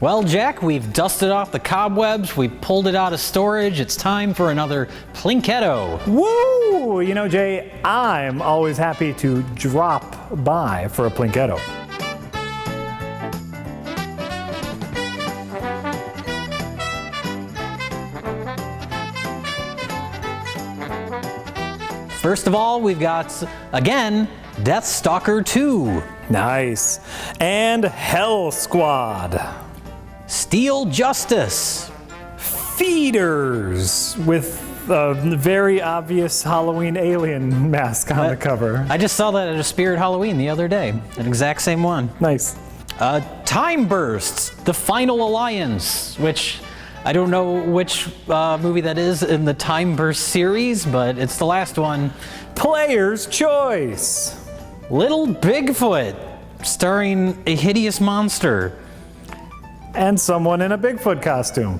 Well, Jack, we've dusted off the cobwebs, we pulled it out of storage, it's time for another Plinketto. Woo! You know, Jay, I'm always happy to drop by for a Plinketto. First of all, we've got, again, Death Stalker 2. Nice. And Hell Squad. Steel Justice. Feeders with a very obvious Halloween alien mask on the cover. I just saw that at a Spirit Halloween the other day. An exact same one. Nice. Time Bursts, The Final Alliance, which I don't know which movie that is in the Time Burst series, but it's the last one. Player's Choice. Little Bigfoot, starring a hideous monster. And someone in a Bigfoot costume.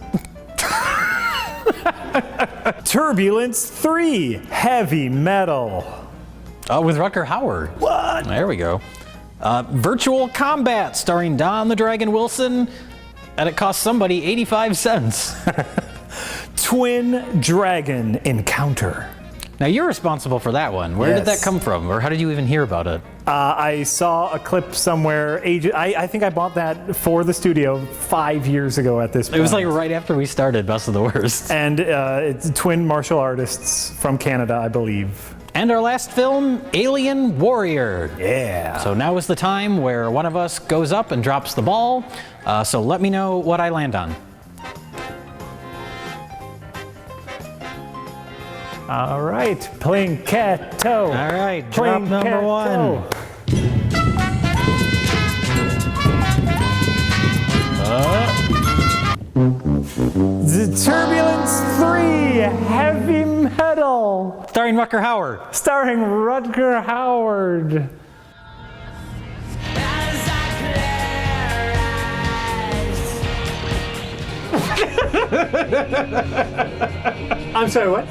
Turbulence 3, Heavy Metal. With Rutger Hauer. What? There we go. Virtual Combat, starring Don the Dragon Wilson, and it cost somebody 85 cents. Twin Dragon Encounter. Now you're responsible for that one. Where did that come from, or how did you even hear about it? I saw a clip somewhere. I think I bought that for the studio 5 years ago at this point. It was like right after we started Best of the Worst. And it's twin martial artists from Canada, I believe. And our last film, Alien Warrior. Yeah. So now is the time where one of us goes up and drops the ball. So let me know what I land on. All right, Plinketto. All right, drop number one. The Turbulence 3, Heavy Metal. Starring Rutger Hauer. Starring Rutger Hauer. I'm sorry, what?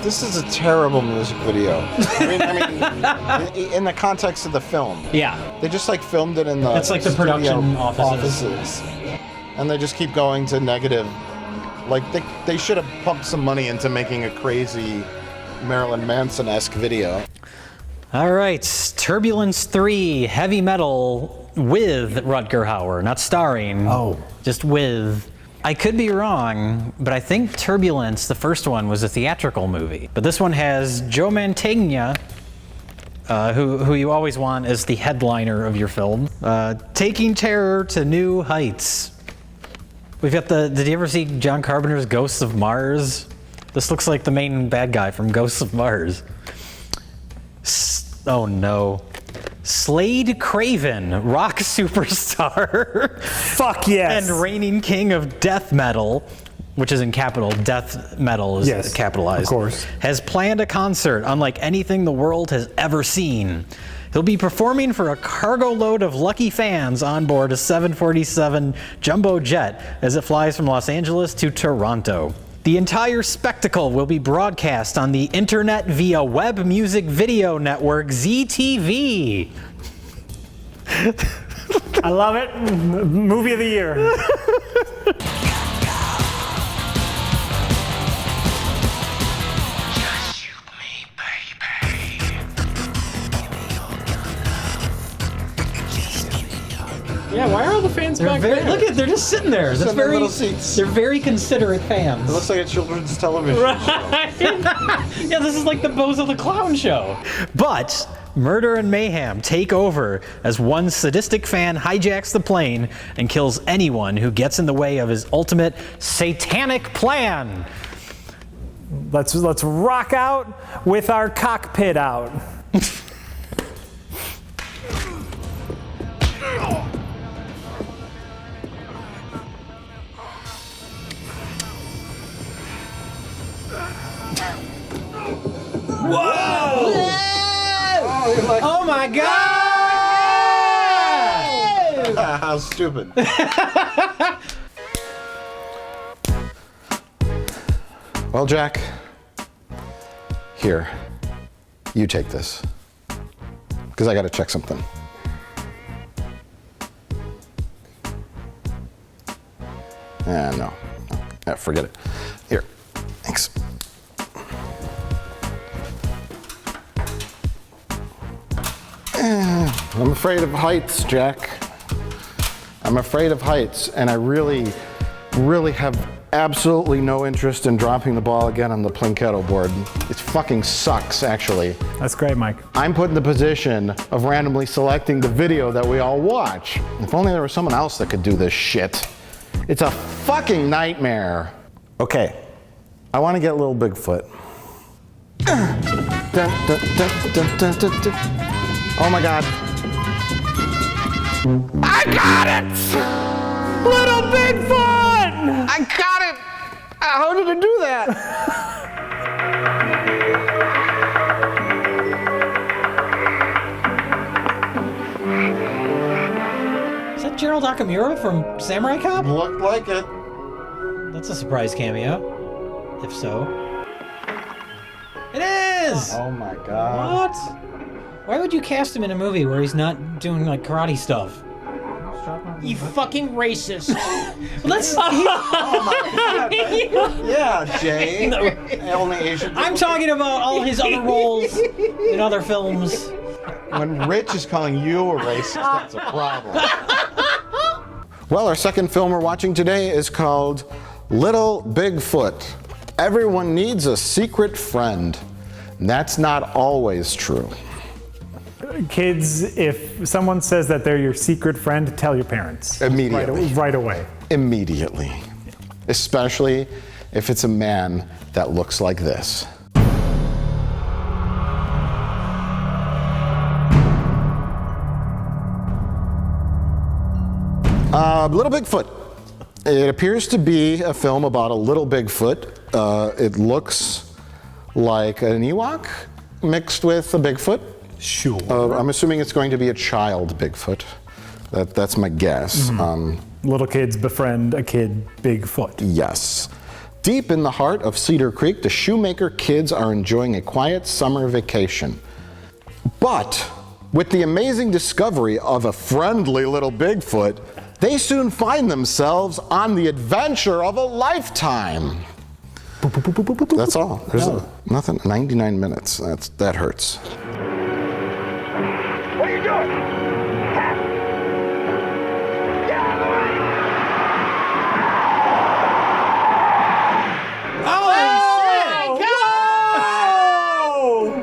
This is a terrible music video. I mean, in the context of the film. Yeah. They just like filmed it in the It's like the production offices. And they just keep going to negative. Like they should have pumped some money into making a crazy Marilyn Manson-esque video. All right, Turbulence 3, Heavy Metal with Rutger Hauer, not starring. Oh. Just with. I could be wrong, but I think Turbulence, the first one, was a theatrical movie. But this one has Joe Mantegna, who you always want as the headliner of your film, taking terror to new heights. We've got did you ever see John Carpenter's Ghosts of Mars? This looks like the main bad guy from Ghosts of Mars. Oh no. Slade Craven, rock superstar. Fuck yes. And reigning king of death metal, which is in capital, death metal is capitalized. Of course. Has planned a concert unlike anything the world has ever seen. He'll be performing for a cargo load of lucky fans on board a 747 jumbo jet as it flies from Los Angeles to Toronto. The entire spectacle will be broadcast on the internet via web music video network ZTV. I love it. Movie of the year. Yeah, why are all the fans back there? Look at, they're just sitting there. Just in their little seats. They're very considerate fans. It looks like a children's television show. Yeah, this is like the Bozo the Clown show. But murder and mayhem take over as one sadistic fan hijacks the plane and kills anyone who gets in the way of his ultimate satanic plan. Let's rock out with our cockpit out. Whoa! Oh my God! How stupid. Well, Jack, Here, you take this. Because I gotta check something. No. Forget it. Here, thanks. I'm afraid of heights, Jack. I'm afraid of heights, and I really, really have absolutely no interest in dropping the ball again on the Plinketto board. It fucking sucks, actually. That's great, Mike. I'm put in the position of randomly selecting the video that we all watch. If only there was someone else that could do this shit. It's a fucking nightmare. Okay, I want to get Little Bigfoot. Dun, dun, dun, dun, dun, dun, dun. Oh my God. I got it! Little Bigfoot! I got it! How did I do that? Is that Gerald Nakamura from Samurai Cop? Looked like it. That's a surprise cameo. If so. It is! Oh my God. What? Why would you cast him in a movie where he's not doing like karate stuff? You fucking racist. Let's. Yeah, Jay. Only Asian. I'm talking about all his other roles in other films. When Rich is calling you a racist, that's a problem. Well, our second film we're watching today is called Little Bigfoot. Everyone needs a secret friend. That's not always true. Kids, if someone says that they're your secret friend, tell your parents. Immediately. Right away. Immediately. Especially if it's a man that looks like this. Little Bigfoot. It appears to be a film about a little Bigfoot. It looks like an Ewok mixed with a Bigfoot. Sure. I'm assuming it's going to be a child Bigfoot. That's my guess. Little kids befriend a kid Bigfoot. Yes. Deep in the heart of Cedar Creek, the Shoemaker kids are enjoying a quiet summer vacation. But with the amazing discovery of a friendly little Bigfoot, they soon find themselves on the adventure of a lifetime. That's all. There's nothing. 99 minutes. That hurts. What are you doing? Get out of the way! Holy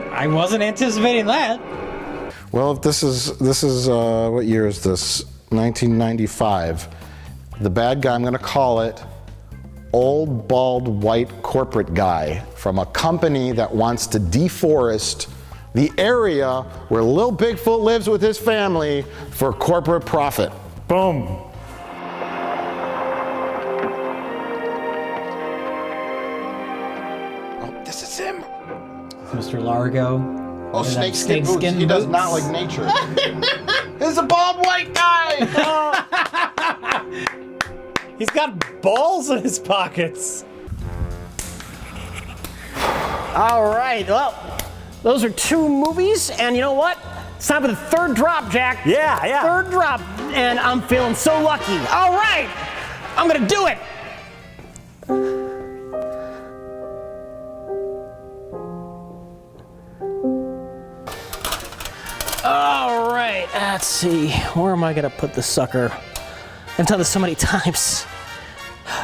shit! I wasn't anticipating that. Well, if this is what year is this? 1995. The bad guy, I'm going to call it old, bald, white corporate guy from a company that wants to deforest the area where Lil Bigfoot lives with his family for corporate profit. Boom. Oh, this is him. Mr. Largo. Oh, snakeskin boots. He does not like nature. It's a bald white guy. He's got balls in his pockets. All right, well, those are 2 movies, and you know what? It's time for the third drop, Jack. Yeah. Third drop, and I'm feeling so lucky. All right, I'm gonna do it. All right, let's see. Where am I gonna put the sucker? I've done this so many times.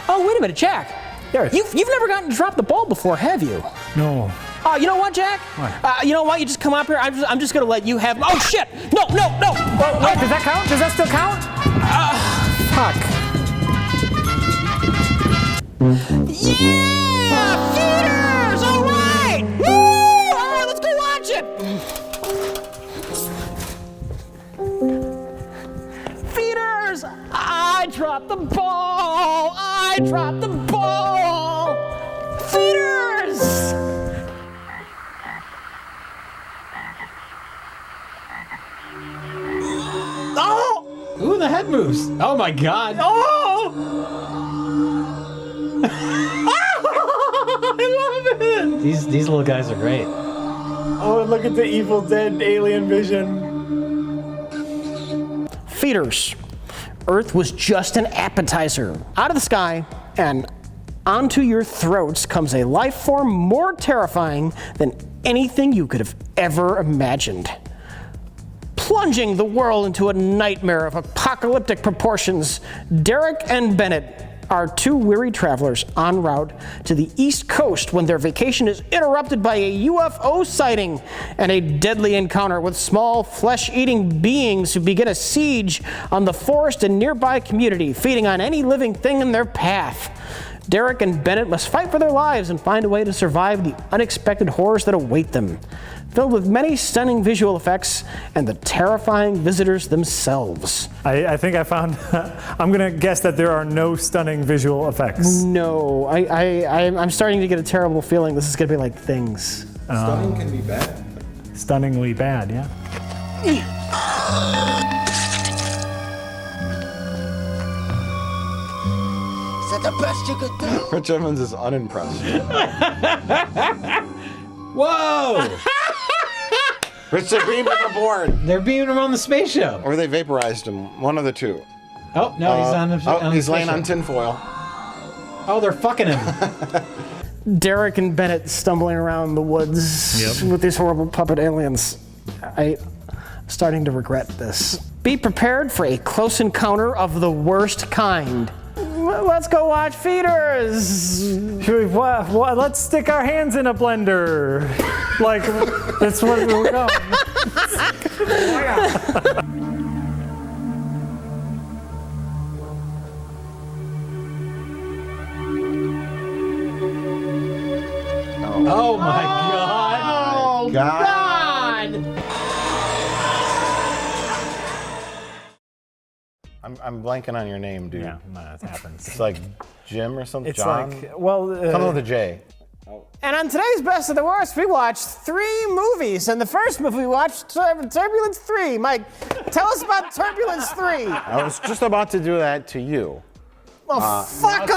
Oh, wait a minute, Jack. There. You've never gotten to drop the ball before, have you? No. Oh, you know what, Jack? What? You know what? You just come up here. I'm just gonna let you have. Oh shit! No! Oh, wait, does that count? Does that still count? Fuck. Yeah! Feeders! All right! Woo! All right, let's go watch it. Feeders! I dropped the ball. I dropped the ball. Feeders! Oh! Ooh, the head moves. Oh my god. Oh! I love it! These little guys are great. Oh, look at the Evil Dead alien vision. Feeders. Earth was just an appetizer. Out of the sky and onto your throats comes a life form more terrifying than anything you could have ever imagined. Plunging the world into a nightmare of apocalyptic proportions, Derek and Bennett are two weary travelers en route to the East Coast when their vacation is interrupted by a UFO sighting and a deadly encounter with small flesh-eating beings who begin a siege on the forest and nearby community, feeding on any living thing in their path. Derek and Bennett must fight for their lives and find a way to survive the unexpected horrors that await them, filled with many stunning visual effects and the terrifying visitors themselves. I think I found, I'm gonna guess that there are no stunning visual effects. No, I'm starting to get a terrible feeling this is gonna be like Things. Stunning can be bad. Stunningly bad, yeah. Is that the best you could do? Rich Evans is unimpressed. Whoa! Rich, they're beaming him aboard. They're beaming him on the spaceship. Or they vaporized him. One of the two. Oh, no, he's on the He's the laying on spaceship. tinfoil. Oh, they're fucking him. Derek and Bennett stumbling around the woods with these horrible puppet aliens. I'm starting to regret this. Be prepared for a close encounter of the worst kind. Let's go watch Feeders. Let's stick our hands in a blender. Like, that's what we're going. Oh my god. I'm blanking on your name, dude. Yeah, no, it happens. It's like Jim or something. It's John? like, well, Something with a J. And on today's Best of the Worst, we watched 3 movies. And the first movie we watched, Turbulence 3. Mike, tell us about Turbulence 3. I was just about to do that to you. Oh, fuck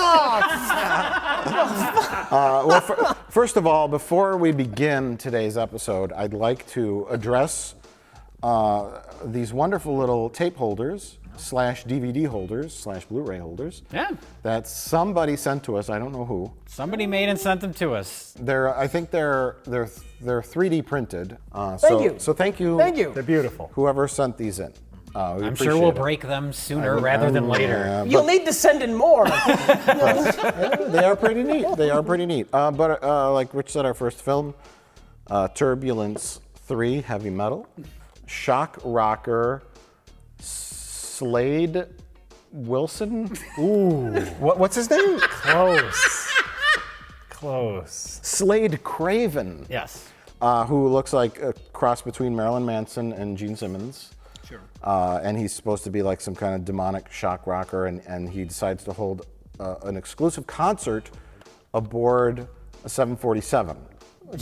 off! First of all, before we begin today's episode, I'd like to address these wonderful little tape holders / DVD holders / Blu-ray holders Yeah. that somebody sent to us. I don't know who. Somebody made and sent them to us. I think they're 3D printed. Thank you. So thank you. Thank you. they're beautiful. Whoever sent these in. I'm sure we'll break them sooner rather than later. Yeah, You'll need to send in more. they are pretty neat. They are pretty neat. But like Rich said, our first film, Turbulence 3, Heavy Metal, shock rocker, Slade Wilson. Ooh, what's his name? Close. Slade Craven. Yes. Who looks like a cross between Marilyn Manson and Gene Simmons. Sure. And he's supposed to be like some kind of demonic shock rocker, and he decides to hold an exclusive concert aboard a 747.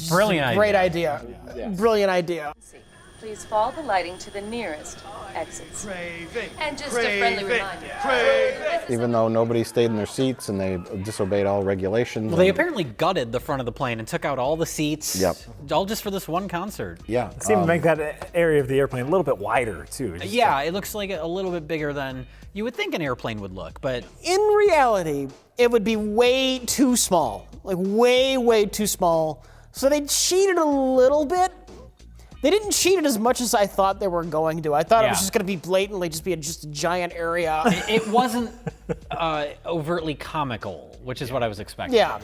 Brilliant idea. Great idea. Brilliant idea. Please follow the lighting to the nearest exits. And just a friendly reminder. Even though nobody stayed in their seats and they disobeyed all regulations. Well, they apparently gutted the front of the plane and took out all the seats. Yep. All just for this one concert. Yeah. Seem to make that area of the airplane a little bit wider, too. Just Yeah, it looks like a little bit bigger than you would think an airplane would look, but In reality, it would be way too small. Like way, way too small. So they cheated a little bit. They didn't cheat it as much as I thought they were going to. I thought it was Yeah. just going to be blatantly just be just a giant area. it wasn't overtly comical, which is what I was expecting. Yeah.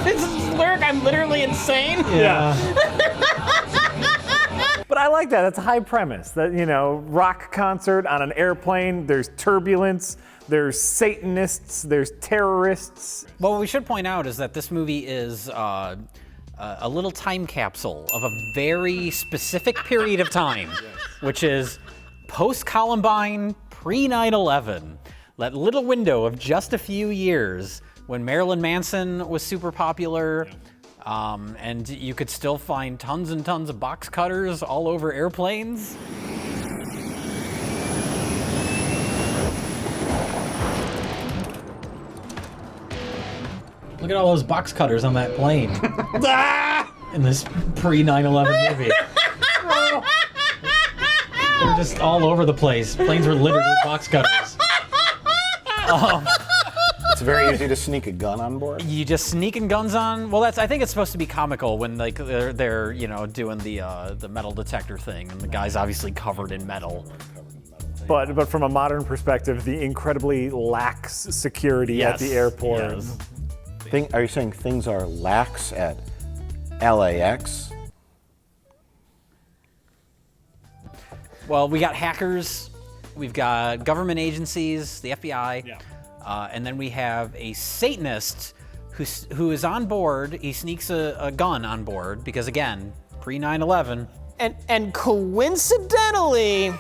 This is lyric, I'm literally insane. But I like that. That's a high premise. That, you know, rock concert on an airplane, there's turbulence, there's Satanists, there's terrorists. Well, what we should point out is that this movie is a little time capsule of a very specific period of time, which is post-Columbine, pre-9/11. That little window of just a few years when Marilyn Manson was super popular, and you could still find tons and tons of box cutters all over airplanes. Look at all those box cutters on that plane. In this pre-9/11 movie. They were just all over the place. Planes were littered with box cutters. It's very easy to sneak a gun on board. You just sneaking guns on? Well, I think it's supposed to be comical when like they're doing the metal detector thing, and the guy's obviously covered in metal. But from a modern perspective, the incredibly lax security at the airport. Yes. Are you saying things are lax at LAX? Well, we got hackers, we've got government agencies, the FBI, and then we have a Satanist who is on board. He sneaks a gun on board because, again, pre-9/11. And coincidentally,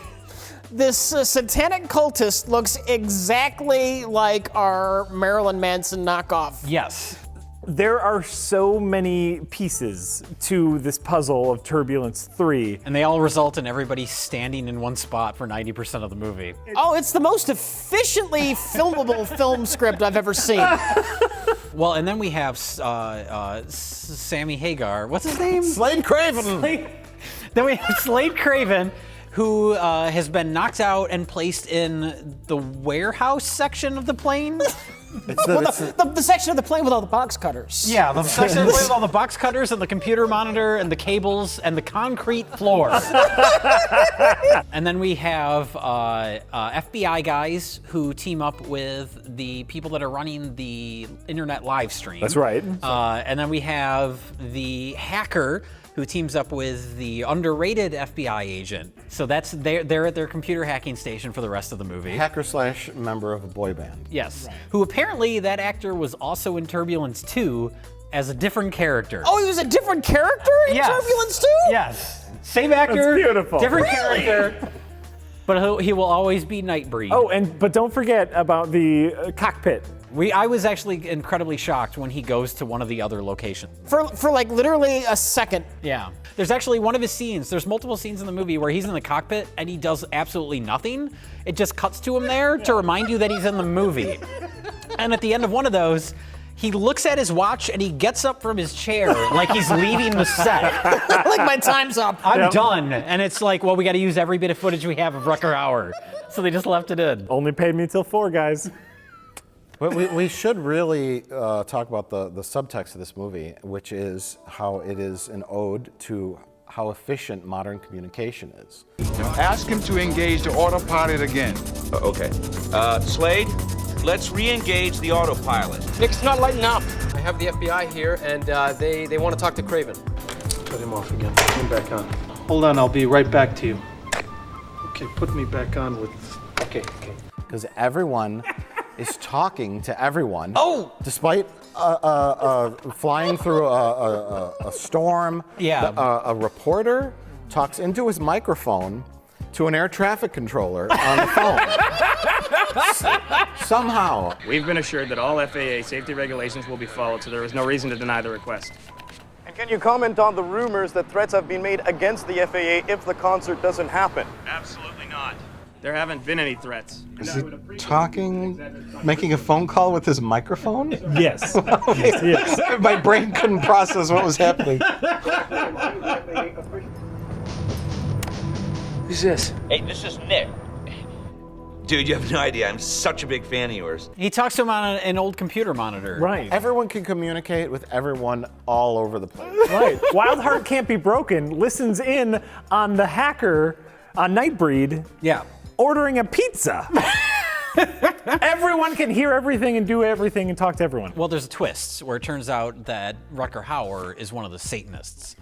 this satanic cultist looks exactly like our Marilyn Manson knockoff. Yes. There are so many pieces to this puzzle of Turbulence 3. And they all result in everybody standing in one spot for 90% of the movie. Oh, it's the most efficiently filmable film script I've ever seen. Well, and then we have Sammy Hagar. What's his name? Slade Craven! Then we have Slade Craven, who has been knocked out and placed in the warehouse section of the plane. The section of the plane with all the box cutters. Yeah, the section of the plane with all the box cutters and the computer monitor and the cables and the concrete floor. And then we have FBI guys who team up with the people that are running the internet live stream. That's right. And then we have the hacker who teams up with the underrated FBI agent. So they're at their computer hacking station for the rest of the movie. Hacker / member of a boy band. Yes. Right. Who apparently that actor was also in Turbulence 2 as a different character. Oh, he was a different character in Turbulence 2? Yes. Same actor. That's beautiful. Different character. But he will always be Nightbreed. Oh, but don't forget about the cockpit. I was actually incredibly shocked when he goes to one of the other locations. For like literally a second. Yeah. There's actually one of his scenes, there's multiple scenes in the movie where he's in the cockpit and he does absolutely nothing. It just cuts to him there to remind you that he's in the movie. And at the end of one of those, he looks at his watch and he gets up from his chair like he's leaving the set. Like my time's up. I'm done. And it's like, well, we got to use every bit of footage we have of Rutger Hauer. So they just left it in. Only paid me till 4, guys. But we should really talk about the subtext of this movie, which is how it is an ode to how efficient modern communication is. Now ask him to engage the autopilot again. Okay. Slade, let's re-engage the autopilot. Nick's not lighting up. I have the FBI here, and they want to talk to Craven. Cut him off again. Put him back on. Hold on, I'll be right back to you. Okay, put me back on with... Okay. Because everyone is talking to everyone. Oh! Despite flying through a storm. Yeah. A reporter talks into his microphone to an air traffic controller on the phone. Somehow. We've been assured that all FAA safety regulations will be followed, so there is no reason to deny the request. And can you comment on the rumors that threats have been made against the FAA if the concert doesn't happen? Absolutely not. There haven't been any threats. Is he talking, making a phone call with his microphone? Yes. Yes. My brain couldn't process what was happening. Who's this? Hey, this is Nick. Dude, you have no idea. I'm such a big fan of yours. He talks to him on an old computer monitor. Right. Everyone can communicate with everyone all over the place. Right. Wild Heart Can't Be Broken listens in on the hacker on Nightbreed. Yeah. Ordering a pizza. Everyone can hear everything and do everything and talk to everyone. Well, there's a twist where it turns out that Rutger Hauer is one of the Satanists.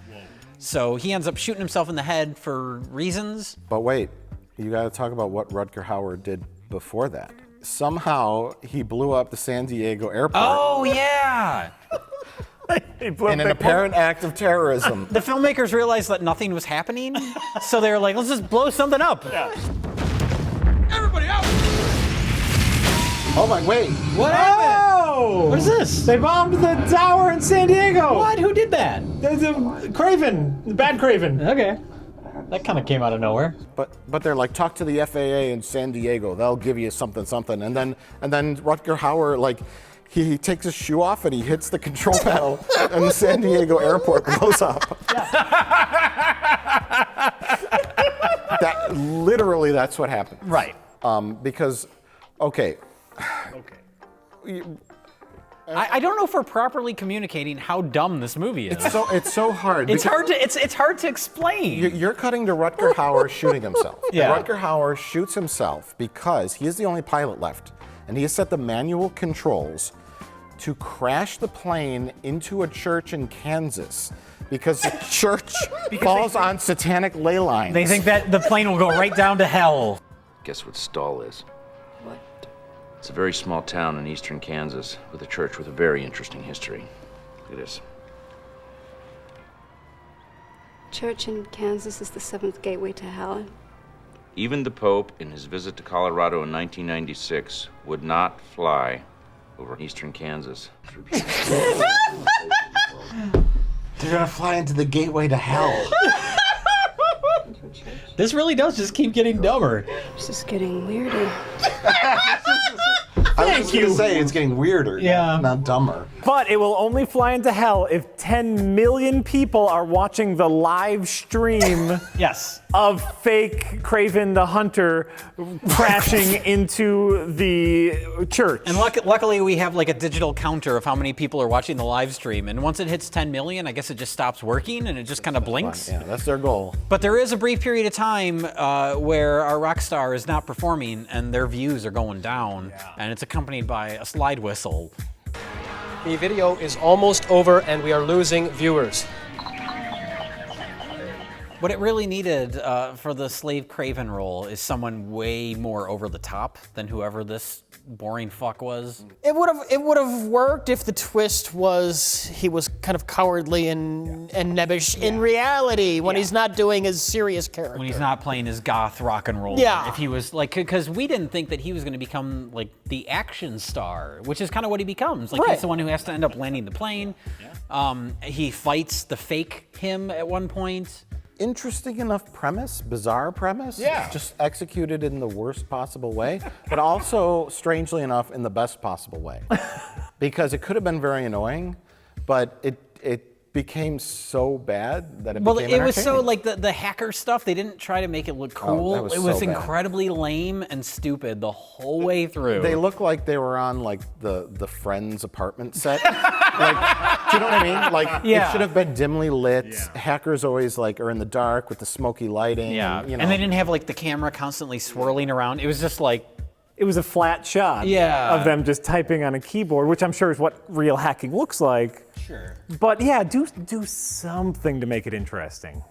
So he ends up shooting himself in the head for reasons. But wait, you got to talk about what Rutger Hauer did before that. Somehow he blew up the San Diego airport. Oh, yeah. In an apparent act of terrorism. The filmmakers realized that nothing was happening, so they were like, let's just blow something up. Yeah. Everybody out! Oh my, wait. What happened? What is this? They bombed the tower in San Diego. What? Who did that? The Craven, the bad Craven. Okay. That kind of came out of nowhere. But they're like, talk to the FAA in San Diego. They'll give you something. And then Rutger Hauer, like, he takes his shoe off and he hits the control panel, and the San Diego airport blows up. Literally, that's what happened. Right. Because, okay. I don't know if we're properly communicating how dumb this movie is. It's so hard. It's hard to explain. You're cutting to Rutger Hauer shooting himself. Yeah. Rutger Hauer shoots himself because he is the only pilot left, and he has set the manual controls to crash the plane into a church in Kansas because the church falls on satanic ley lines. They think that the plane will go right down to hell. Guess what Stall is? What? It's a very small town in eastern Kansas with a church with a very interesting history. Look at this. Church in Kansas is the seventh gateway to hell. Even the Pope, in his visit to Colorado in 1996, would not fly over eastern Kansas. They're gonna fly into the gateway to hell. This really does just keep getting dumber. This is getting weirder. I was going to say it's getting weirder, not dumber. But it will only fly into hell if 10 million people are watching the live stream of fake Craven the Hunter crashing into the church. And luckily we have like a digital counter of how many people are watching the live stream. And once it hits 10 million, I guess it just stops working and it just kind of blinks. Yeah, that's their goal. But there is a brief period of time where our rock star is not performing and their views are going down. And it's accompanied by a slide whistle. The video is almost over and we are losing viewers. What it really needed for the Slave Craven role is someone way more over the top than whoever this boring fuck was. It would have worked if the twist was he was kind of cowardly and nebbish in reality when he's not doing his serious character. When he's not playing his goth rock and roll. Yeah. If he was like, because we didn't think that he was going to become like the action star, which is kind of what he becomes. Like he's the one who has to end up landing the plane. He fights the fake him at one point. Interesting enough premise, bizarre premise. Yeah. Just executed in the worst possible way, but also, strangely enough, in the best possible way. Because it could have been very annoying, but it became so bad that it became it was so entertaining. like the hacker stuff. They didn't try to make it look cool. that was it was so bad. incredibly lame and stupid the whole way through. They look like they were on like the Friends apartment set. Like, do you know what I mean? Like it should have been dimly lit. Hackers always like are in the dark with the smoky lighting. Yeah, and, you know. and they didn't have like the camera constantly swirling around. It was just like. It was a flat shot of them just typing on a keyboard, which I'm sure is what real hacking looks like. Sure. But yeah, do something to make it interesting.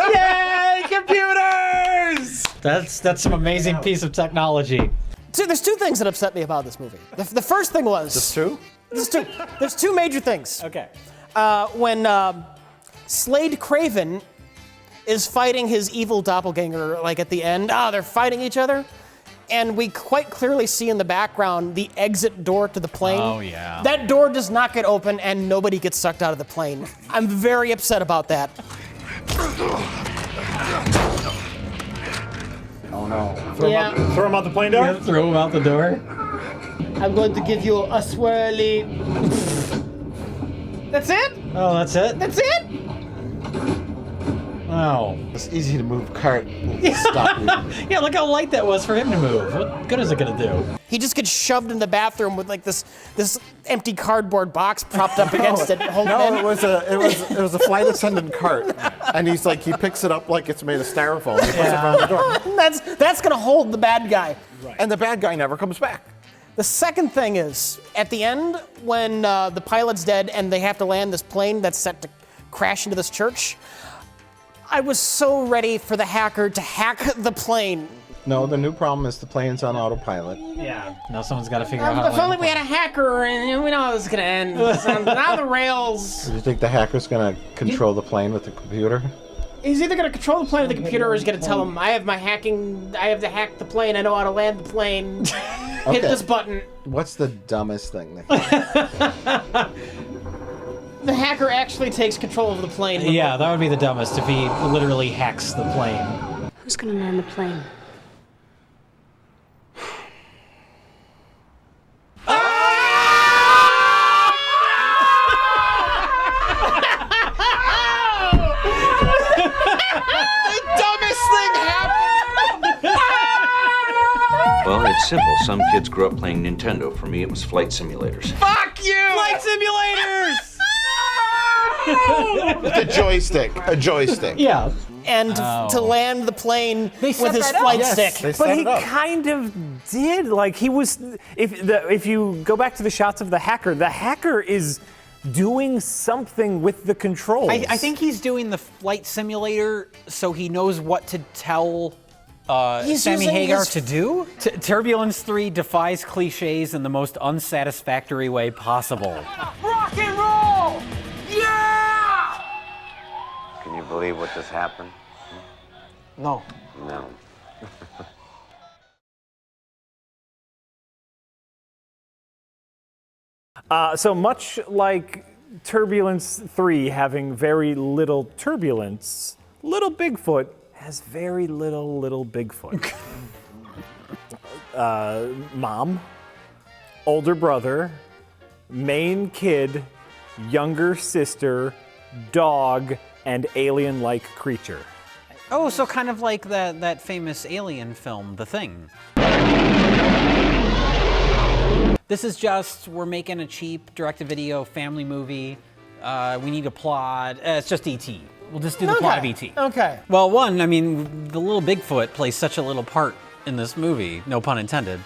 Yay, computers! That's some amazing piece of technology. So there's two things that upset me about this movie. The first thing was... Just two? There's two major things. Okay. When Slade Craven is fighting his evil doppelganger, like at the end. They're fighting each other. And we quite clearly see in the background the exit door to the plane. Oh, yeah. That door does not get open and nobody gets sucked out of the plane. I'm very upset about that. Oh no. Throw him out the plane door? Yeah, throw him out the door. I'm going to give you a swirly... That's it? Oh, that's it? That's it? Wow. It's easy to move cart. Stop you. Yeah, look how light that was for him to move. What good is it gonna do? He just gets shoved in the bathroom with like this empty cardboard box propped up against it. No, it was a flight attendant cart, and he picks it up like it's made of styrofoam. And he puts it in front of the door. That's gonna hold the bad guy. Right. And the bad guy never comes back. The second thing is, at the end, when the pilot's dead and they have to land this plane that's set to crash into this church, I was so ready for the hacker to hack the plane. No, the new problem is the plane's on autopilot. Yeah. Now someone's got to figure out how to If only we had a hacker and we know how this is gonna end. So now the rails. Do you think the hacker's gonna control the plane with the computer? He's either gonna control the plane with the computer or he's gonna tell him, I have to hack the plane, I know how to land the plane. Hit this button. What's the dumbest thing? The hacker actually takes control of the plane. Yeah, that would be the dumbest if he literally hacks the plane. Who's gonna man the plane? Well, it's simple. Some kids grow up playing Nintendo. For me, it was flight simulators. Fuck you! Flight simulators! With a joystick. A joystick. Yeah. And to land the plane with his flight stick. But he kind of did. Like he was. If you go back to the shots of the hacker is doing something with the controls. I think he's doing the flight simulator so he knows what to tell Sammy Hagar to do. Turbulence 3 defies cliches in the most unsatisfactory way possible. Rock and roll! Yeah! Can you believe what just happened? No. No. So much like Turbulence 3 having very little turbulence, Little Bigfoot has very little Bigfoot. Mom, older brother, main kid, younger sister, dog, and alien-like creature. Oh, so kind of like that famous alien film, The Thing. This is just, we're making a cheap direct-to-video family movie. We need a plot. It's just E.T. We'll just do the plot of E.T. Okay. Well, one, I mean, the little Bigfoot plays such a little part in this movie, no pun intended.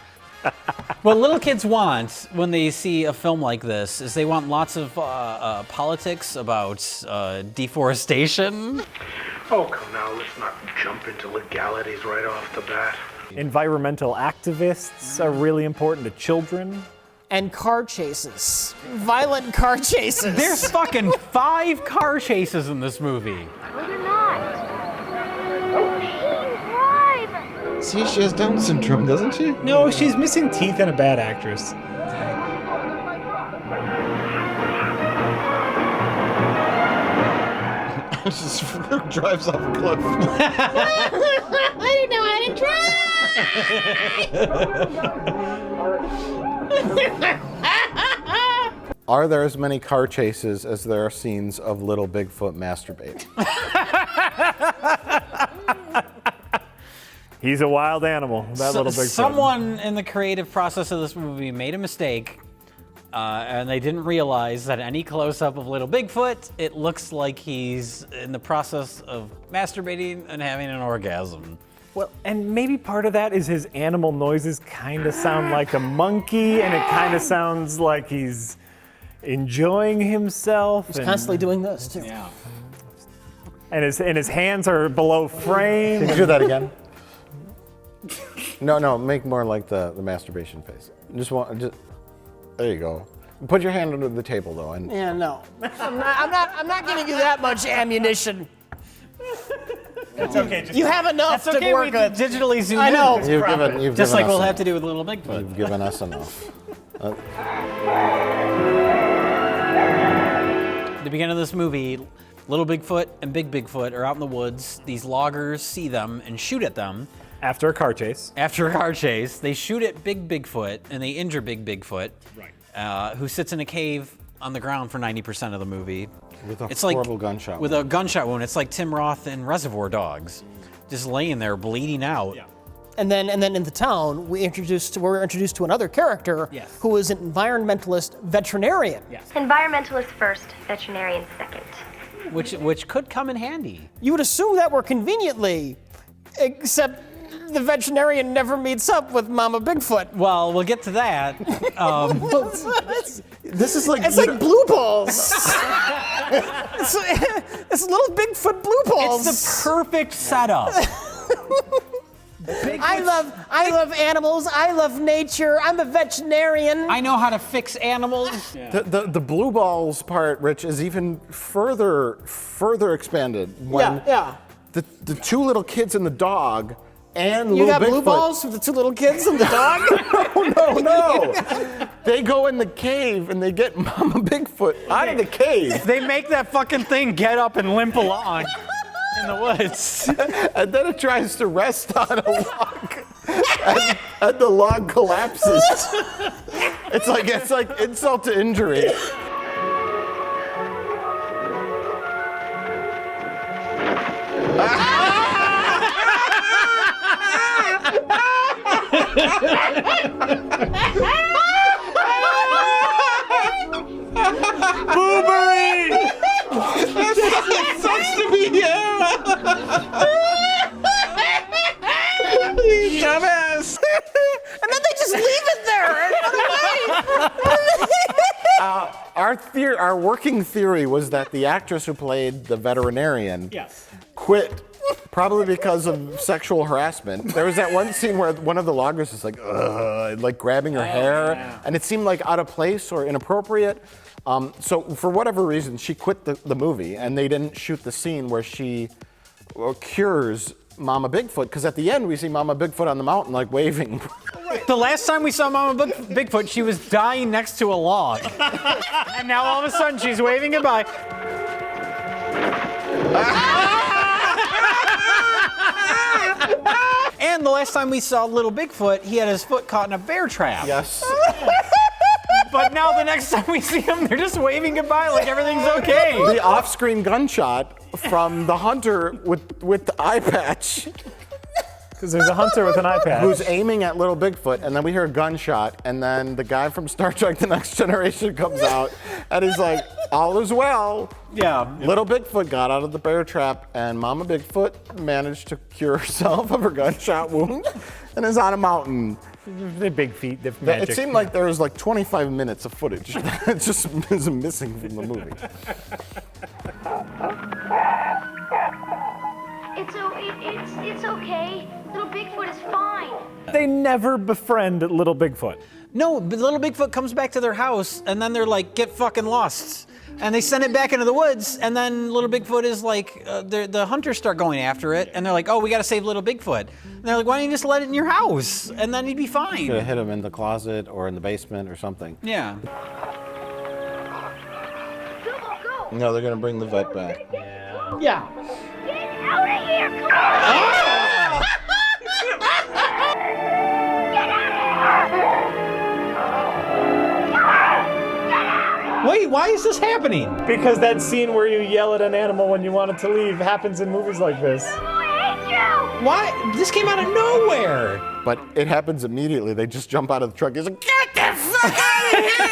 What little kids want when they see a film like this is they want lots of politics about deforestation. Oh, come now, let's not jump into legalities right off the bat. Environmental activists are really important to children. And car chases. Violent car chases. There's fucking 5 car chases in this movie. No, you're not. Drive! See, she has Down syndrome, doesn't she? No, she's missing teeth and a bad actress. She just drives off a cliff. I didn't know how to drive! Are there as many car chases as there are scenes of little Bigfoot masturbating? He's a wild animal, that little Bigfoot. Someone in the creative process of this movie made a mistake, and they didn't realize that any close-up of little Bigfoot, it looks like he's in the process of masturbating and having an orgasm. Well, and maybe part of that is his animal noises kind of sound like a monkey, and it kind of sounds like he's enjoying himself. He's constantly doing this, too. Yeah. And his hands are below frame. Can you do that again? No, make more like the masturbation face. There you go. Put your hand under the table, though. And Yeah, no. I'm not giving you that much ammunition. It's okay. You have enough That's okay, to work with. digitally zoom in. I know. You've Just given like we'll us have to do with little Bigfoot. You've given us enough. At the beginning of this movie, little Bigfoot and big Bigfoot are out in the woods. These loggers see them and shoot at them. After a car chase. They shoot at big Bigfoot and they injure big Bigfoot, who sits in a cave on the ground for 90% of the movie. With a horrible gunshot With a gunshot wound. It's like Tim Roth in Reservoir Dogs, just laying there bleeding out. Yeah. And then in the town, we're introduced to another character who is an environmentalist veterinarian. Yes. Environmentalist first, veterinarian second. Which could come in handy. You would assume that were conveniently, except the veterinarian never meets up with Mama Bigfoot. Well, we'll get to that. This is like... It's like blue balls. it's little Bigfoot blue balls. It's the perfect setup. I love animals. I love nature. I'm a veterinarian. I know how to fix animals. Yeah. The blue balls part, Rich, is even further expanded. When the 2 little kids and the dog and you little got Bigfoot. blue balls with the 2 little kids and the dog? No. They go in the cave and they get Mama Bigfoot out of the cave. They make that fucking thing get up and limp along. in the woods. And then it tries to rest on a log, and the log collapses. It's like insult to injury. Boobery! It sucks to be you! You dumbass! And then they just leave it there and run away. Our working theory was that the actress who played the veterinarian quit probably because of sexual harassment. There was that one scene where one of the loggers is like, ugh, like grabbing her hair, and it seemed like out of place or inappropriate. So for whatever reason, she quit the movie, and they didn't shoot the scene where she cures Mama Bigfoot, because at the end we see Mama Bigfoot on the mountain like waving. The last time we saw Mama Bigfoot, she was dying next to a log. And now all of a sudden she's waving goodbye. And the last time we saw Little Bigfoot, he had his foot caught in a bear trap. Yes. But now the next time we see him, they're just waving goodbye like everything's okay. The off-screen gunshot from the hunter with the eye patch. Because there's a hunter with an eye patch. Who's aiming at Little Bigfoot, and then we hear a gunshot, and then the guy from Star Trek The Next Generation comes out, and he's like, all is well. Yeah. Little Bigfoot got out of the bear trap, and Mama Bigfoot managed to cure herself of her gunshot wound, and is on a mountain. The big feet, the magic. It seemed like there was like 25 minutes of footage that just is missing from the movie. It's okay. Little Bigfoot is fine. They never befriend Little Bigfoot. No, but Little Bigfoot comes back to their house, and then they're like, get fucking lost. And they send it back into the woods, and then Little Bigfoot is like, the hunters start going after it, and they're like, oh, we gotta save Little Bigfoot. And they're like, why don't you just let it in your house, and then he'd be fine. Could have hit him in the closet or in the basement or something. Yeah. No, they're gonna bring the vet back. Yeah. Get out of here! Come on! Get out of here! Wait, why is this happening? Because that scene where you yell at an animal when you want it to leave happens in movies like this. Why? This came out of nowhere. But it happens immediately. They just jump out of the truck. He's like, get the fuck out of here!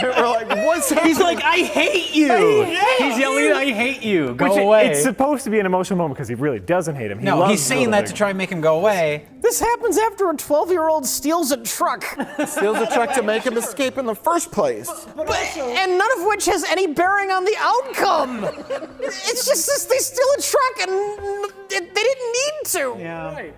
We're like, what's happening? He's like, I hate you. He's yelling, I hate you. Go away. It's supposed to be an emotional moment because he really doesn't hate him. He No, loves he's saying that to try and make him go away. This happens after a 12-year-old steals a truck. Steals a truck to make him escape in the first place. And none of which has any bearing on the outcome. It's just this, they steal a truck and they didn't need to. Yeah. Right.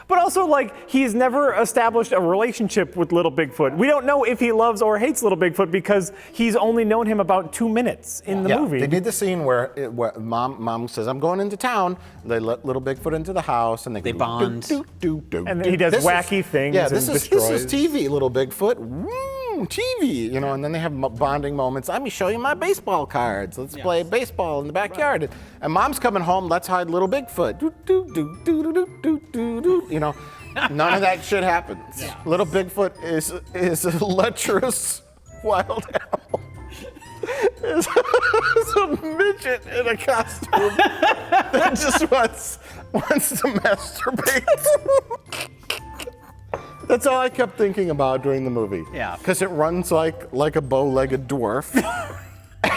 But also, like, he's never established a relationship with Little Bigfoot. We don't know if he loves or hates Little Bigfoot because he's only known him about 2 minutes in the movie. They did the scene where mom says, I'm going into town. They let Little Bigfoot into the house, and they go, bond. And he does wacky things. Yeah, and this is TV, Little Bigfoot. TV, you know, and then they have bonding moments. Let me show you my baseball cards. Let's play baseball in the backyard. And mom's coming home. Let's hide Little Bigfoot. You know, none of that shit happens. Yeah. Little Bigfoot is a lecherous wild animal. It's a midget in a costume that just wants to masturbate. That's all I kept thinking about during the movie. Yeah. Because it runs like a bow-legged dwarf.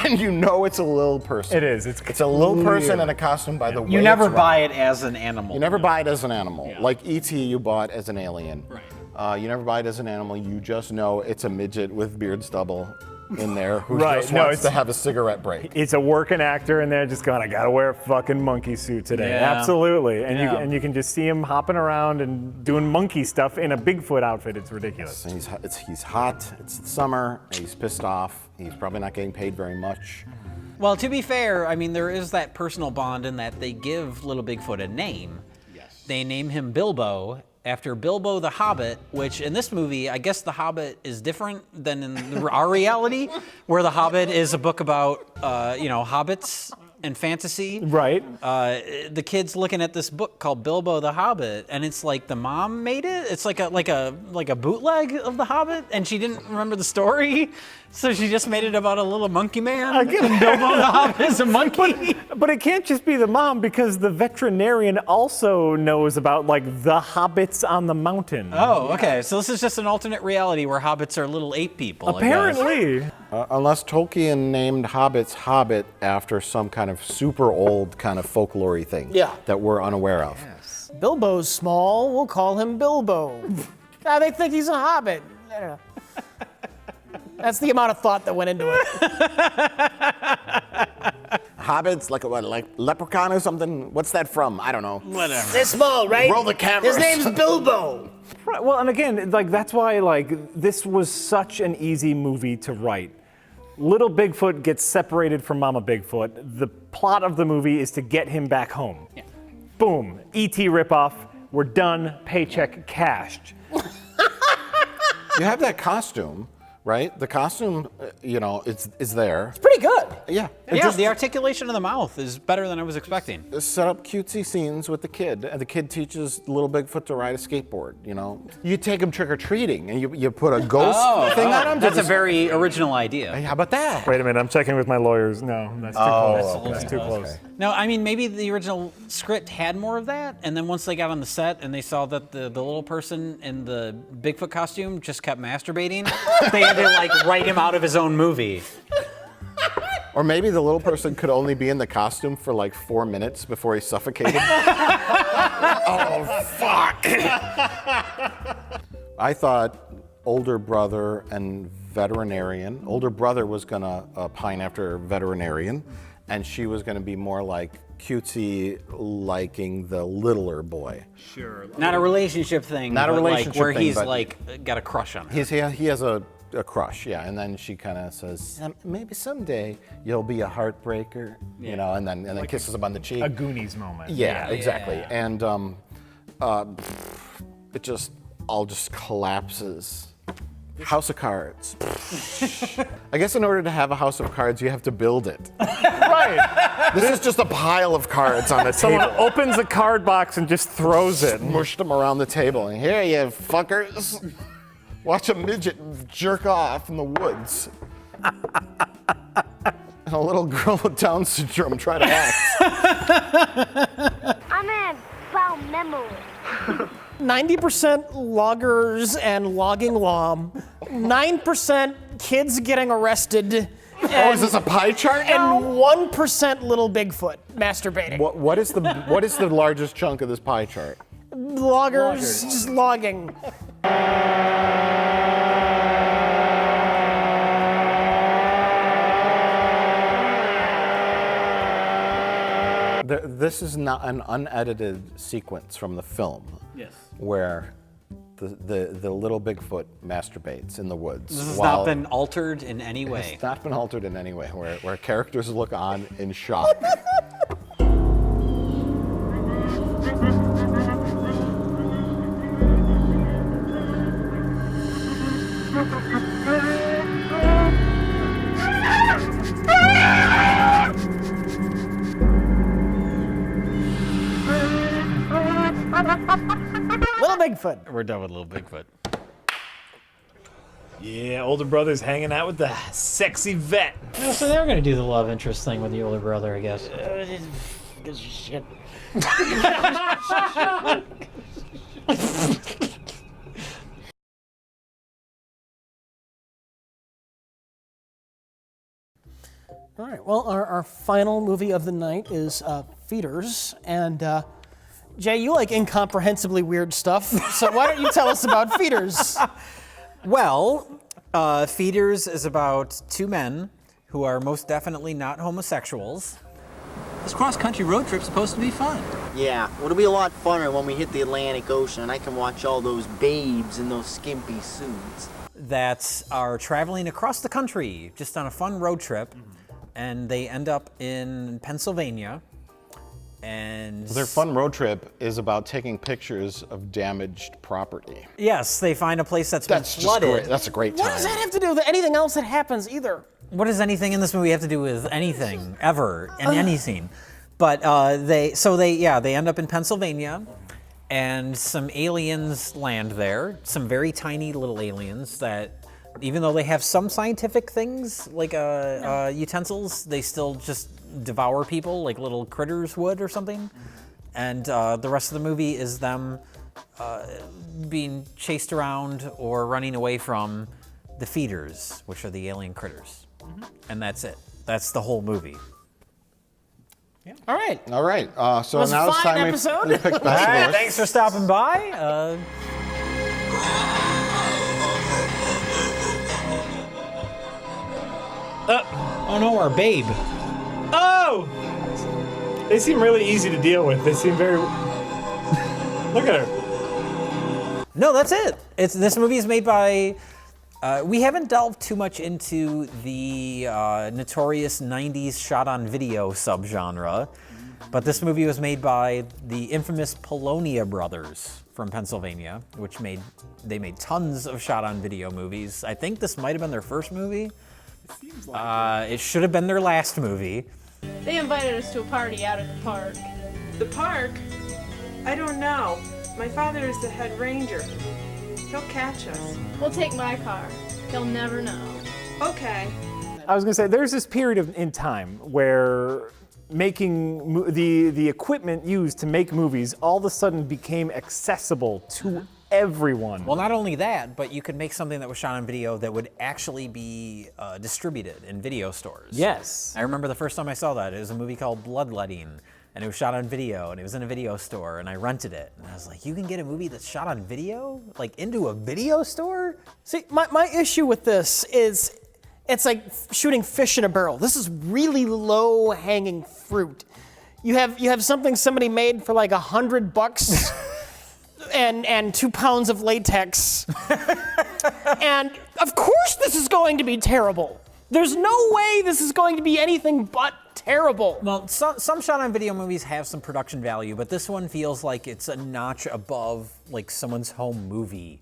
And you know it's a little person. It is. It's a little person in a costume by the way You never it's buy run. it as an animal. You never buy it as an animal. Yeah. Like E.T. you bought as an alien. Right. You never buy it as an animal. You just know it's a midget with beard stubble in there who Right. just No, wants to it's- have a cigarette break. It's a working actor in there just going, I gotta wear a fucking monkey suit today. Yeah. Absolutely. And Yeah. you can just see him hopping around and doing monkey stuff in a Bigfoot outfit. It's ridiculous. And he's hot. It's summer. He's pissed off. He's probably not getting paid very much. Well, to be fair, I mean, there is that personal bond in that they give Little Bigfoot a name. Yes. They name him Bilbo after Bilbo the Hobbit, which in this movie, I guess the Hobbit is different than in our reality, where the Hobbit is a book about, hobbits and fantasy. Right. The kid's looking at this book called Bilbo the Hobbit, and it's like the mom made it. It's like a bootleg of the Hobbit, and she didn't remember the story, so she just made it about a little monkey man. Again, Bilbo the Hobbit is a monkey. But it can't just be the mom, because the veterinarian also knows about like the hobbits on the mountain. Oh, okay. So this is just an alternate reality where hobbits are little ape people. I guess. Apparently. Unless Tolkien named hobbits Hobbit after some kind of super old kind of folklore thing that we're unaware of. Yes. Bilbo's small, we'll call him Bilbo. They think he's a hobbit. I don't know. That's the amount of thought that went into it. Hobbits, like what, like Leprechaun or something? What's that from? I don't know. Whatever. They're small, right? Roll the cameras. His name's Bilbo. Right. Well, and again, like that's why like this was such an easy movie to write. Little Bigfoot gets separated from Mama Bigfoot. The plot of the movie is to get him back home. Yeah. Boom. E.T. ripoff. We're done. Paycheck cashed. You have that costume, right? The costume, is there. It's pretty good. Yeah. The articulation of the mouth is better than I was expecting. Set up cutesy scenes with the kid, and the kid teaches Little Bigfoot to ride a skateboard, You take him trick-or-treating, and you put a ghost thing on him. That's a very original idea. Hey, how about that? Wait a minute, I'm checking with my lawyers. No, that's too close. That's too close. Okay. No, I mean, maybe the original script had more of that, and then once they got on the set and they saw that the little person in the Bigfoot costume just kept masturbating, they had to, write him out of his own movie. Or maybe the little person could only be in the costume for 4 minutes before he suffocated. Oh, fuck! I thought older brother and veterinarian. Older brother was gonna pine after veterinarian, and she was gonna be more like cutesy, liking the littler boy. Sure. Not a relationship thing. Not a but, relationship where thing, he's but got a crush on her. He has a crush, yeah, and then she kind of says, maybe someday you'll be a heartbreaker, and then kisses him on the cheek. A Goonies moment. Yeah, exactly. And it just all just collapses. House of Cards. I guess in order to have a house of cards, you have to build it. Right. This is just a pile of cards on the Someone table. opens a card box and just throws it. Mushed them around the table. And here you fuckers. Watch a midget jerk off in the woods. And a little girl with Down syndrome try to act. I'm in foul memo. 90% loggers and logging law, 9% kids getting arrested. Oh, is this a pie chart now? And 1% Little Bigfoot masturbating. What is the largest chunk of this pie chart? Loggers just logging. This is not an unedited sequence from the film. Yes. Where the little Bigfoot masturbates in the woods. This has not been altered in any way. It's not been altered in any way, where characters look on in shock. Little Bigfoot. We're done with Little Bigfoot. Yeah, older brother's hanging out with the sexy vet. Oh, so they're gonna do the love interest thing with the older brother, I guess. Gives a shit. All right, well, our final movie of the night is Feeders, and Jay, you like incomprehensibly weird stuff, so why don't you tell us about Feeders? Well, Feeders is about two men who are most definitely not homosexuals. This cross-country road trip's supposed to be fun. Yeah, it'll be a lot funner when we hit the Atlantic Ocean and I can watch all those babes in those skimpy suits. That are traveling across the country just on a fun road trip, and they end up in Pennsylvania. And their fun road trip is about taking pictures of damaged property. Yes, they find a place that's been flooded. That's a great time. What does that have to do with anything else that happens either? What does anything in this movie have to do with anything ever in any scene? But they end up in Pennsylvania, and some aliens land there. Some very tiny little aliens that, even though they have some scientific things like utensils, they still just devour people like little critters would or something. And the rest of the movie is them being chased around or running away from the feeders, which are the alien critters. And that's it. That's the whole movie. Yeah. All right. All right. So was now a it's fine time episode. we pick best All right, worst. thanks for stopping by. Oh no, our babe. Oh! They seem really easy to deal with. They seem very... Look at her. No, that's it. This movie is made by... we haven't delved too much into the notorious 90s shot-on-video subgenre, but this movie was made by the infamous Polonia brothers from Pennsylvania, which they made tons of shot-on-video movies. I think this might have been their first movie. It should have been their last movie. They invited us to a party out at the park. The park? I don't know. My father is the head ranger. He'll catch us. We'll take my car. He'll never know. Okay. I was going to say, there's this period in time where making the equipment used to make movies all of a sudden became accessible to everyone. Well, not only that, but you could make something that was shot on video that would actually be distributed in video stores. Yes. I remember the first time I saw that. It was a movie called Bloodletting, and it was shot on video, and it was in a video store, and I rented it. And I was like, you can get a movie that's shot on video? Like, into a video store? See, my issue with this is it's like shooting fish in a barrel. This is really low-hanging fruit. You have something somebody made for like $100 and 2 pounds of latex. And of course this is going to be terrible. There's no way this is going to be anything but terrible. Well, some shot-on-video movies have some production value, but this one feels like it's a notch above like someone's home movie.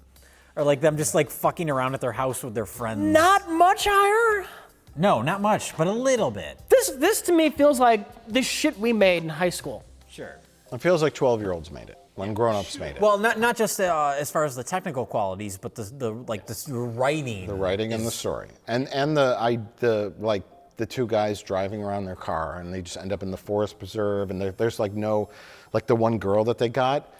Or like them just like fucking around at their house with their friends. Not much higher. No, not much, but a little bit. This to me feels like the shit we made in high school. Sure. It feels like 12-year-olds made it, when grown-ups made it. Well, not just as far as the technical qualities, but the writing. The writing and the story, and the two guys driving around their car, and they just end up in the forest preserve, and there's like no, like the one girl that they got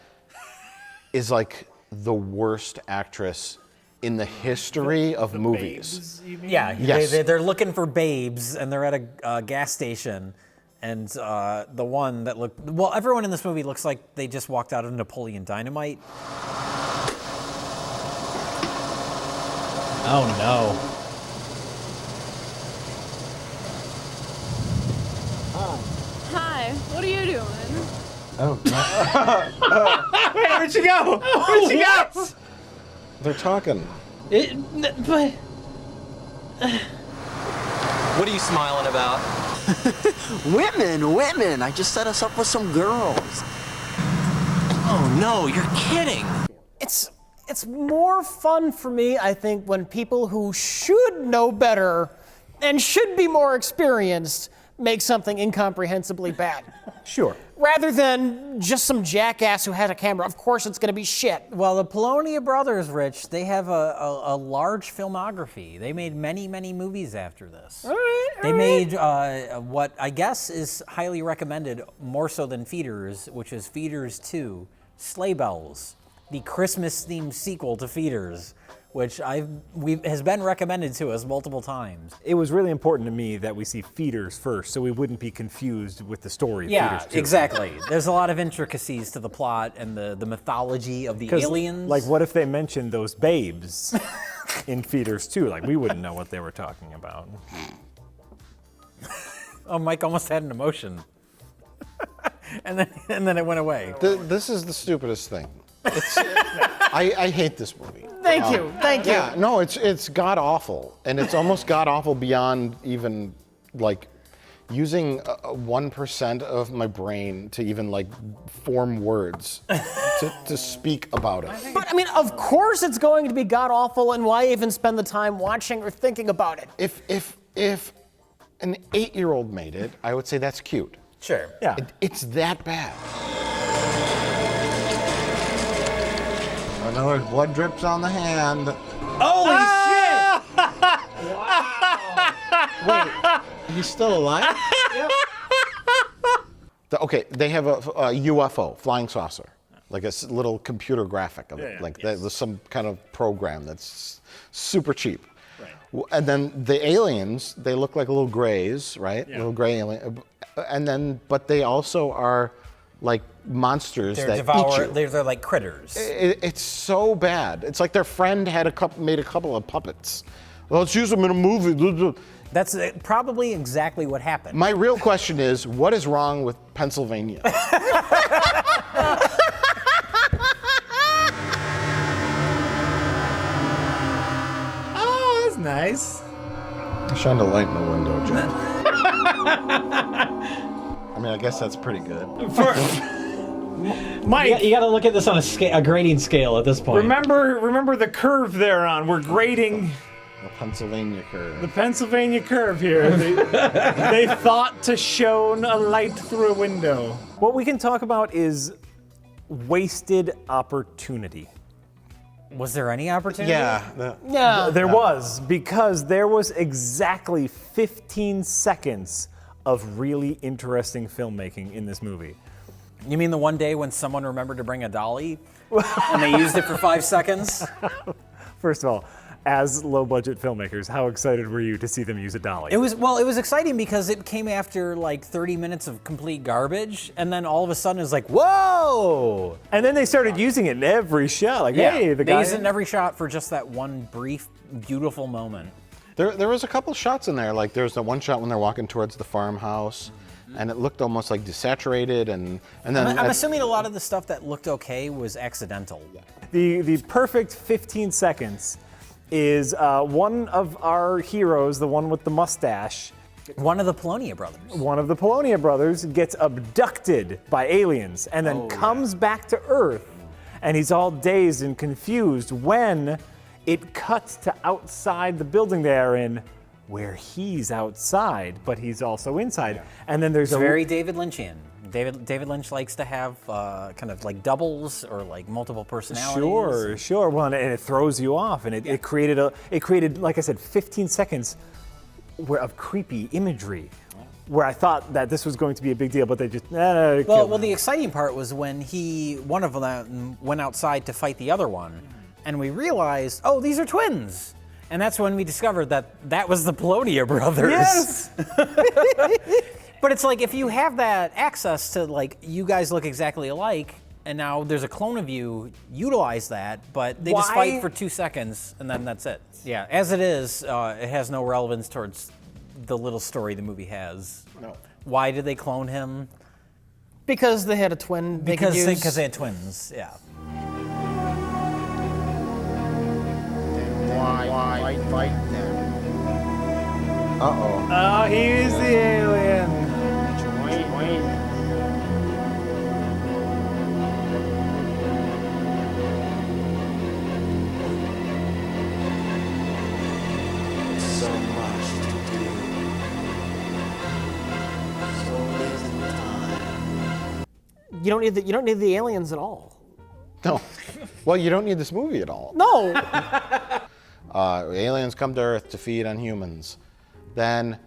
is like the worst actress in the history of movies. Yeah, yes. They're looking for babes, and they're at a gas station, and the one that looked... Well, everyone in this movie looks like they just walked out of Napoleon Dynamite. Oh, no. Hi, what are you doing? Oh. Wait, where'd she go? Where'd she go? They're talking. But... What are you smiling about? Women! I just set us up with some girls. Oh no, you're kidding. It's more fun for me, I think, when people who should know better and should be more experienced make something incomprehensibly bad. Sure. Rather than just some jackass who has a camera. Of course it's going to be shit. Well, the Polonia brothers, Rich, they have a large filmography. They made many, many movies after this. They made what I guess is highly recommended, more so than Feeders, which is Feeders 2, Sleigh Bells, the Christmas-themed sequel to Feeders, which has been recommended to us multiple times. It was really important to me that we see Feeders first, so we wouldn't be confused with the story of Yeah, Feeders 2. exactly. There's a lot of intricacies to the plot and the mythology of the aliens. Like, what if they mentioned those babes in Feeders 2? Like, we wouldn't know what they were talking about. Oh, Mike almost had an emotion. and then it went away. This is the stupidest thing. I hate this movie. Thank you. Yeah, no, it's god awful, and it's almost god awful beyond even like using 1% of my brain to even like form words to speak about it. But I mean, of course it's going to be god awful, and why even spend the time watching or thinking about it? If If an 8-year-old made it, I would say that's cute. Sure. Yeah. It's that bad. Another blood drips on the hand. Holy shit! Wait, he's still alive? Yep. Okay, they have a UFO, flying saucer, like a little computer graphic of it. Yeah, Like there's some kind of program that's super cheap. Right. And then the aliens, they look like little grays, right? Yeah. Little gray alien. And then, but they also are like monsters They're that devour. eat you. They're like critters. It's so bad. It's like their friend had made a couple of puppets. Well, let's use them in a movie. That's probably exactly what happened. My real question is, what is wrong with Pennsylvania? Oh, that's nice. I shined a light in the window, Jen. I mean, I guess that's pretty good. Mike, you got to look at this on a grading scale at this point. Remember the curve they're on. We're grading The Pennsylvania curve. the Pennsylvania curve here. They thought to shone a light through a window. What we can talk about is wasted opportunity. Was there any opportunity? Yeah. There was, because there was exactly 15 seconds of really interesting filmmaking in this movie. You mean the one day when someone remembered to bring a dolly and they used it for 5 seconds? First of all, as low-budget filmmakers, how excited were you to see them use a dolly? It was exciting because it came after like 30 minutes of complete garbage, and then all of a sudden it was like, whoa! And then they started using it in every shot. Like, Yeah, hey, the they guy. used it in every shot for just that one brief, beautiful moment. There was a couple shots in there. Like there's the one shot when they're walking towards the farmhouse, and it looked almost like desaturated, and then I'm assuming a lot of the stuff that looked okay was accidental. The perfect 15 seconds is one of our heroes, the one with the mustache. One of the Polonia brothers. One of the Polonia brothers gets abducted by aliens and then comes back to Earth, and he's all dazed and confused when it cuts to outside the building they're in, where he's outside, but he's also inside. And then there's It's very David Lynchian. David Lynch likes to have kind of like doubles or like multiple personalities. Sure. Well, and it throws you off, and it created, like I said, 15 seconds of creepy imagery, where I thought that this was going to be a big deal, but they just Well, the exciting part was when one of them went outside to fight the other one, and we realized, oh, these are twins. And that's when we discovered that was the Polonia brothers. Yes! But it's like, if you have that access to, like, you guys look exactly alike, and now there's a clone of you, utilize that, but they just fight for 2 seconds, and then that's it. Yeah, as it is, it has no relevance towards the little story the movie has. No. Why did they clone him? Because they had a twin. Because they had twins, yeah. Why fight them? Uh-oh. Oh, he's the alien. Wait. So much to do. So little time. You don't need the aliens at all. No. Well, you don't need this movie at all. No. Aliens come to Earth to feed on humans. Then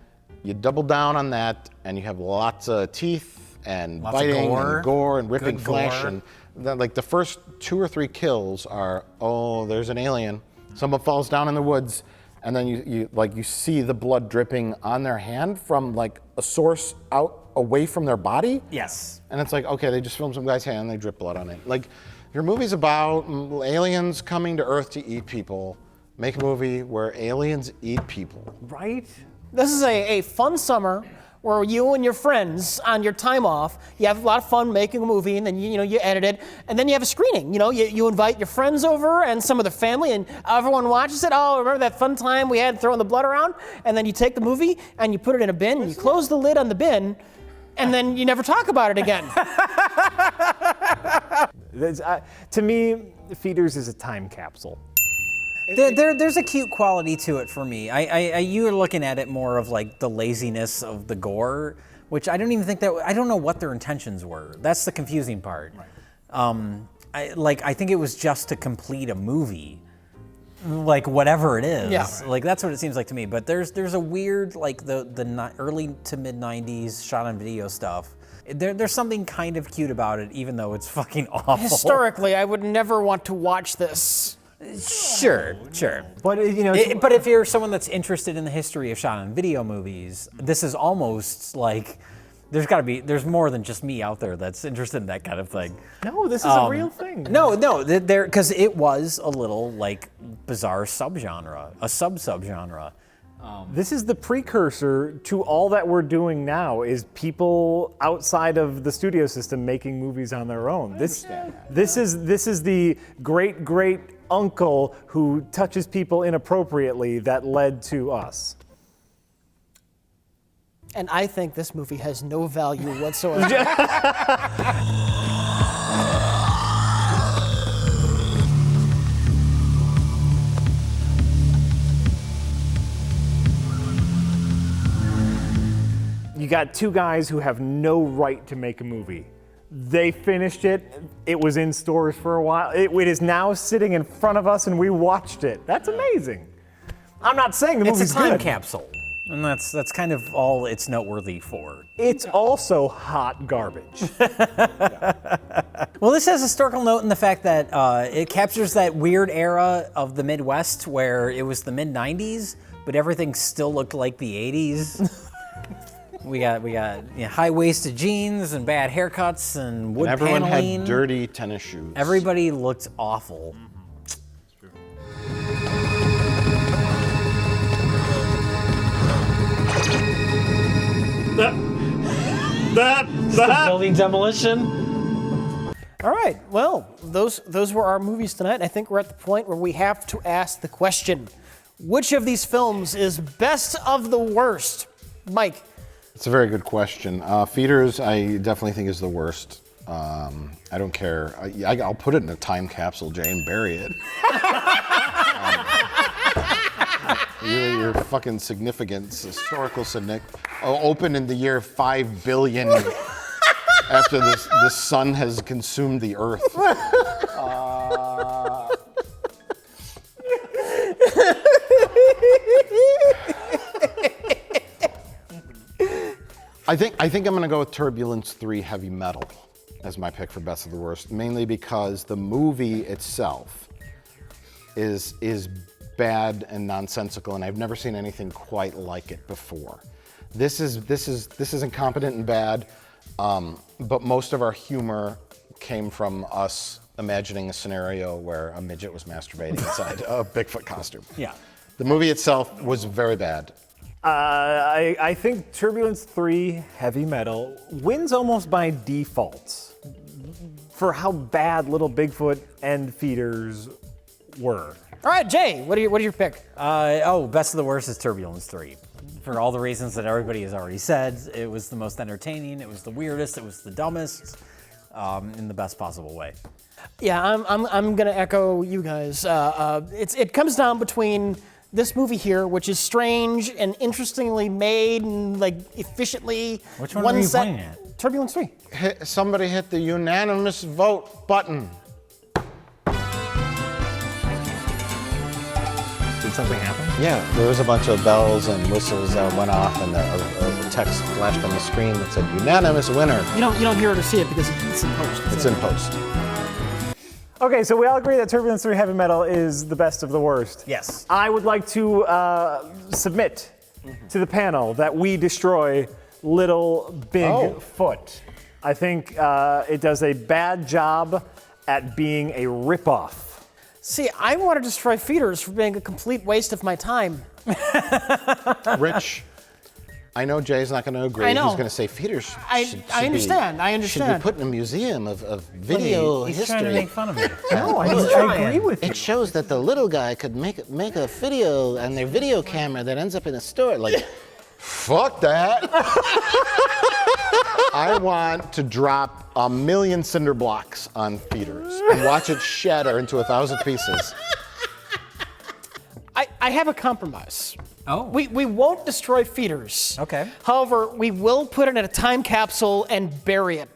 you double down on that, and you have lots of teeth and Lots of biting gore. and gore and ripping Good flesh, gore. and then, like the first 2 or 3 kills are, oh, there's an alien. Someone falls down in the woods, and then you see the blood dripping on their hand from like a source out away from their body. Yes. And it's like, okay, they just filmed some guy's hand, and they drip blood on it. Like, your movie's about aliens coming to Earth to eat people. Make a movie where aliens eat people. Right? This is a fun summer where you and your friends on your time off, you have a lot of fun making a movie, and then you edit it, and then you have a screening. You invite your friends over and some of the family, and everyone watches it. Oh, remember that fun time we had throwing the blood around? And then you take the movie and you put it in a bin, and you close the lid on the bin, and then you never talk about it again. To me, Feeders is a time capsule. There's a cute quality to it for me. You were looking at it more of like the laziness of the gore, which I don't even think I don't know what their intentions were. That's the confusing part. Right. I think it was just to complete a movie, like whatever it is. Yeah. Like that's what it seems like to me. But there's a weird like the early to mid '90s shot on video stuff. There's something kind of cute about it, even though it's fucking awful. Historically, I would never want to watch this. Sure. But but if you're someone that's interested in the history of shot on video movies, this is almost like there's more than just me out there that's interested in that kind of thing. No, this is a real thing. No, because it was a little like bizarre subgenre, a sub-subgenre. This is the precursor to all that we're doing now, is people outside of the studio system making movies on their own. This is the great uncle who touches people inappropriately that led to us. And I think this movie has no value whatsoever. You got two guys who have no right to make a movie. They finished it. It was in stores for a while. It is now sitting in front of us, and we watched it. That's amazing. I'm not saying the movie's It's a time good. capsule, and that's kind of all it's noteworthy for. It's also hot garbage. Well, this has a historical note in the fact that it captures that weird era of the Midwest where it was the mid '90s, but everything still looked like the '80s. We got high-waisted jeans and bad haircuts and wood and everyone paneling. had dirty tennis shoes. Everybody looked awful. Building demolition. All right, well, those were our movies tonight. I think we're at the point where we have to ask the question, which of these films is best of the worst? Mike. It's a very good question. Feeders, I definitely think is the worst. I don't care. I'll put it in a time capsule, Jay, and bury it. Your fucking significance, historical significance. Open in the year 5 billion after the sun has consumed the earth. I think I'm going to go with Turbulence 3 Heavy Metal as my pick for best of the worst, mainly because the movie itself is bad and nonsensical, and I've never seen anything quite like it before. This is incompetent and bad, but most of our humor came from us imagining a scenario where a midget was masturbating inside a Bigfoot costume. Yeah. The movie itself was very bad. I think Turbulence 3 Heavy Metal wins almost by default for how bad Little Bigfoot and Feeders were. All right, Jay, what are your pick? Best of the worst is Turbulence 3. For all the reasons that everybody has already said, it was the most entertaining, it was the weirdest, it was the dumbest, in the best possible way. Yeah, I'm gonna echo you guys. It comes down between this movie here, which is strange and interestingly made and like efficiently. Which one are you pointing at? Turbulence 3. Somebody hit the unanimous vote button. Did something happen? Yeah, there was a bunch of bells and whistles that went off, and a text flashed on the screen that said "unanimous winner." You don't hear it or see it because it's in post. It's in post. Okay, so we all agree that Turbulence 3 Heavy Metal is the best of the worst. Yes. I would like to submit to the panel that we destroy Little Bigfoot. I think it does a bad job at being a ripoff. See, I want to destroy Feeders for being a complete waste of my time. Rich, I know Jay's not going to agree. I know. He's going to say Feeders should I understand. should be put in a museum of video He's history. trying to make fun of me. No, I agree with you. It shows that the little guy could make a video on their video camera that ends up in a store. Like, fuck that. I want to drop 1 million cinder blocks on Feeders and watch it shatter into 1,000 pieces. I have a compromise. Oh. We won't destroy feeders. Okay. However, we will put it in a time capsule and bury it.